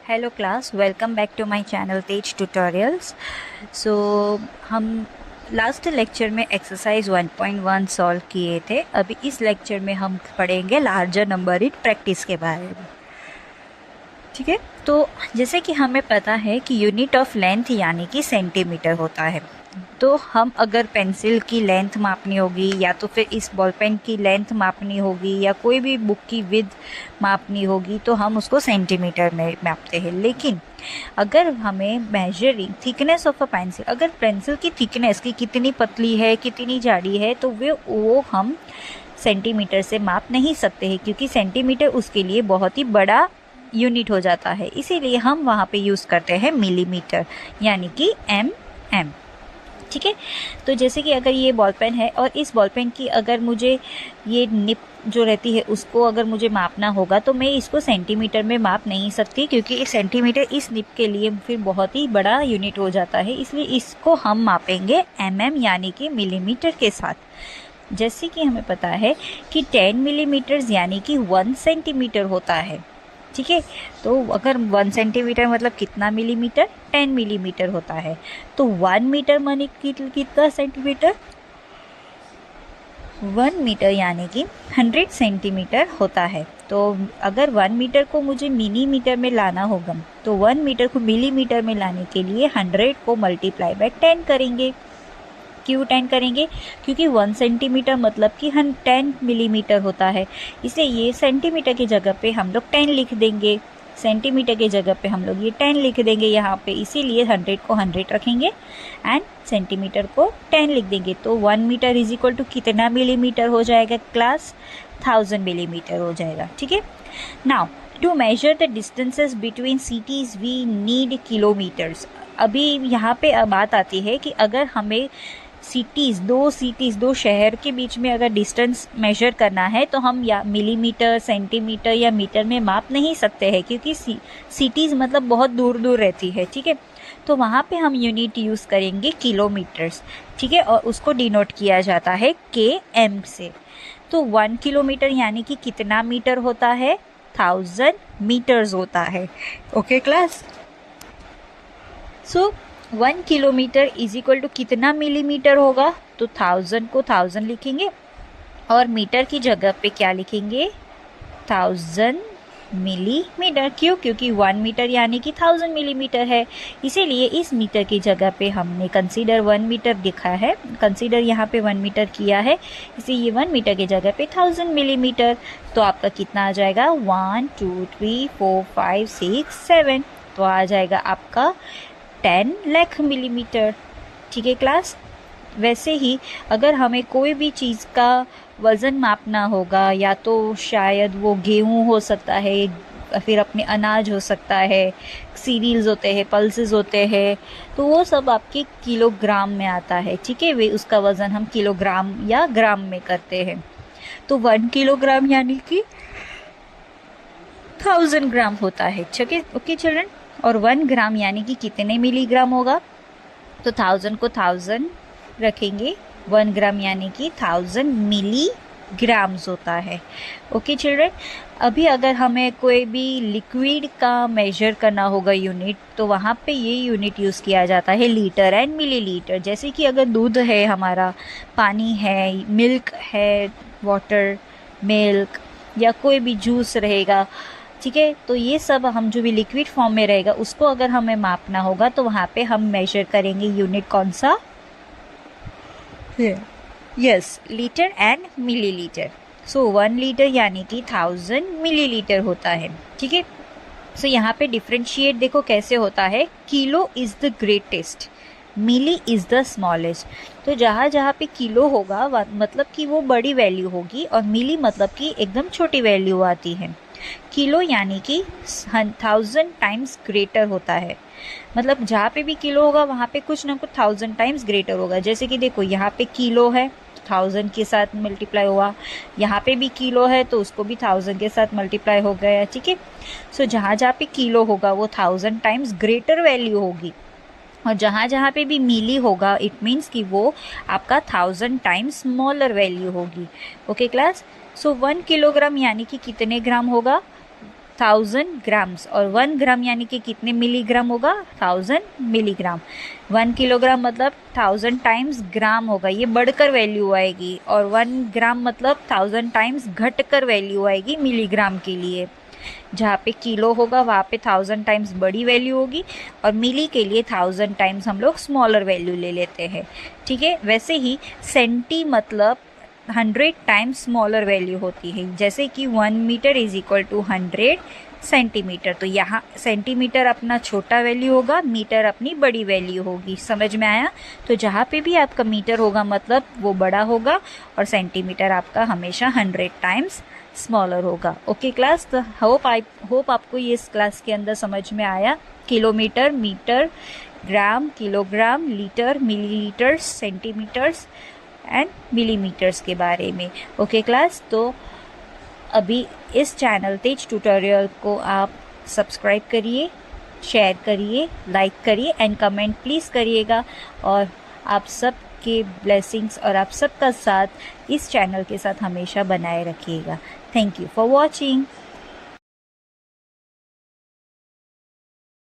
Hello class, welcome back to my channel Tej tutorials. So हम last lecture में exercise 1.1 solve किए थे। अभी इस लेक्चर में हम पढ़ेंगे लार्जर नंबर इन प्रैक्टिस के बारे में। ठीक है, तो जैसे कि हमें पता है कि यूनिट ऑफ लेंथ यानी कि सेंटीमीटर होता है। तो हम अगर पेंसिल की लेंथ मापनी होगी या तो फिर इस बॉल पेन की लेंथ मापनी होगी या कोई भी बुक की विड्थ मापनी होगी तो हम उसको सेंटीमीटर में मापते हैं। लेकिन अगर हमें measuring thickness of a pencil, अगर पेंसिल की थिकनेस की कितनी पतली है कितनी जाड़ी है तो वो हम सेंटीमीटर से माप नहीं सकते हैं, क्योंकि सेंटीमीटर उसके लिए बहुत ही बड़ा यूनिट हो जाता है। इसीलिए हम वहाँ पे यूज़ करते हैं मिलीमीटर यानी कि एम। ठीक है, तो जैसे कि अगर ये बॉल पेन है और इस बॉल पेन की अगर मुझे ये निप जो रहती है उसको अगर मुझे मापना होगा तो मैं इसको सेंटीमीटर में माप नहीं सकती, क्योंकि इस सेंटीमीटर इस निप के लिए फिर बहुत ही बड़ा यूनिट हो जाता है। इसलिए इसको हम मापेंगे यानी कि मिलीमीटर के साथ। जैसे कि हमें पता है कि 10 मिलीमीटर यानी कि 1 सेंटीमीटर होता है। ठीक है, तो अगर 1 सेंटीमीटर मतलब कितना मिलीमीटर, 10 मिलीमीटर होता है। तो 1 मीटर माने कितना सेंटीमीटर, 1 मीटर यानी कि 100 सेंटीमीटर होता है। तो अगर 1 मीटर को मुझे मिलीमीटर में लाना होगा तो 1 मीटर को मिलीमीटर में लाने के लिए 100 को मल्टीप्लाई बाय 10 करेंगे। क्यों 10 करेंगे? क्योंकि 1 सेंटीमीटर मतलब कि 10 मिलीमीटर होता है। इसलिए ये सेंटीमीटर की जगह पे हम लोग 10 लिख देंगे, सेंटीमीटर की जगह पे हम लोग ये 10 लिख देंगे यहाँ पे। इसीलिए 100 को 100 रखेंगे एंड सेंटीमीटर को 10 लिख देंगे। तो 1 मीटर इज इक्वल टू कितना मिलीमीटर हो जाएगा क्लास? 1000 मिलीमीटर हो जाएगा। ठीक है, now to measure the distances between cities we need kilometres. अभी यहाँ पे बात आती है कि अगर हमें दो शहर के बीच में अगर डिस्टेंस मेजर करना है तो हम या मिलीमीटर, सेंटीमीटर या मीटर में माप नहीं सकते हैं, क्योंकि सिटीज़ मतलब बहुत दूर दूर रहती है। ठीक है, तो वहाँ पे हम यूनिट यूज़ करेंगे किलोमीटर्स। ठीक है, और उसको डिनोट किया जाता है km से। तो 1 किलोमीटर यानी कि कितना मीटर होता है? 1000 मीटर्स होता है। Okay class, so 1 kilometre is equal to कितना मिलीमीटर होगा? तो 1000 को 1000 लिखेंगे और मीटर की जगह पे क्या लिखेंगे? 1000 मिलीमीटर। क्यों? क्योंकि 1 मीटर यानी कि 1000 मिलीमीटर है। इसीलिए इस मीटर की जगह पे हमने कंसीडर 1 मीटर लिखा है, कंसीडर यहाँ पे 1 मीटर किया है, इसीलिए ये 1 मीटर की जगह पे 1000 मिलीमीटर। तो आपका कितना आ जाएगा? 1 2 3 4 5 6 7, तो आ जाएगा आपका 10 लाख मिलीमीटर। ठीक है क्लास, वैसे ही अगर हमें कोई भी चीज़ का वज़न मापना होगा, या तो शायद वो गेहूँ हो सकता है, फिर अपने अनाज हो सकता है, सीरियल्स होते हैं, पल्सेस होते हैं, तो वो सब आपके किलोग्राम में आता है। ठीक है, वे उसका वज़न हम किलोग्राम या ग्राम में करते हैं। तो 1 किलोग्राम यानी कि 1000 ग्राम होता है। ठीक है, ओके चिल्ड्रन। और 1 ग्राम यानी कि कितने मिलीग्राम होगा? तो 1000 को 1000 रखेंगे, 1 ग्राम यानी कि 1000 मिलीग्राम्स होता है। ओके चिल्ड्रन, अभी अगर हमें कोई भी लिक्विड का मेजर करना होगा यूनिट, तो वहाँ पे ये यूनिट यूज़ किया जाता है लीटर एंड मिलीलीटर। जैसे कि अगर दूध है, हमारा पानी है, मिल्क है, वाटर, मिल्क या कोई भी जूस रहेगा, ठीक है, तो ये सब हम जो भी लिक्विड फॉर्म में रहेगा उसको अगर हमें मापना होगा तो वहाँ पे हम मेजर करेंगे यूनिट कौन सा? Yes, litre and millilitre. So 1 litre यानी कि 1000 मिलीलीटर होता है। ठीक है, सो यहाँ पे डिफ्रेंशिएट देखो कैसे होता है। Kilo is the greatest, milli is the smallest. तो जहाँ जहाँ पे किलो होगा मतलब कि वो बड़ी वैल्यू होगी, और मिली मतलब कि एकदम छोटी वैल्यू आती है। किलो यानी कि 1000 टाइम्स ग्रेटर होता है, मतलब जहाँ पे भी किलो होगा वहाँ पे कुछ ना कुछ 1000 टाइम्स ग्रेटर होगा। जैसे कि देखो यहाँ पे किलो है, 1000 के साथ मल्टीप्लाई हुआ, यहाँ पे भी किलो है तो उसको भी 1000 के साथ मल्टीप्लाई हो गया। ठीक है, सो जहाँ जहाँ पे किलो होगा वो 1000 टाइम्स ग्रेटर वैल्यू होगी, और जहाँ जहाँ पे भी मिली होगा इट मीन्स कि वो आपका 1000 टाइम्स स्मॉलर वैल्यू होगी। ओके क्लास, सो 1 किलोग्राम यानी कि कितने ग्राम होगा? 1000 ग्राम्स, और 1 ग्राम यानी कि कितने मिलीग्राम होगा, 1000 मिलीग्राम। 1 किलोग्राम मतलब 1000 टाइम्स ग्राम होगा, ये बढ़कर वैल्यू आएगी, और 1 ग्राम मतलब 1000 टाइम्स घटकर वैल्यू आएगी मिलीग्राम के लिए। जहाँ पे किलो होगा वहाँ पे 1000 टाइम्स बड़ी वैल्यू होगी, और मिली के लिए 1000 टाइम्स हम लोग स्मॉलर वैल्यू ले लेते हैं, ठीक है। वैसे ही सेंटी मतलब 100 टाइम्स स्मॉलर वैल्यू होती है, जैसे कि 1 metre is equal to 100 centimetre. तो यहाँ सेंटीमीटर अपना छोटा वैल्यू होगा, मीटर अपनी बड़ी वैल्यू होगी, समझ में आया। तो जहाँ पे भी आपका मीटर होगा मतलब वो बड़ा होगा, और सेंटीमीटर आपका हमेशा 100 टाइम्स स्मॉलर होगा। ओके क्लास, तो होप आपको ये इस क्लास के अंदर समझ में आया। Kilometre, metre, gram, kilogram, litre, millilitres, centimetres and millimetres के बारे में। ओके क्लास, तो अभी इस चैनल तेज ट्यूटोरियल को आप सब्सक्राइब करिए, शेयर करिए, लाइक करिए एंड कमेंट प्लीज़ करिएगा, और आप सब के ब्लेसिंग्स और आप सबका साथ इस चैनल के साथ हमेशा बनाए रखिएगा। Thank you for watching.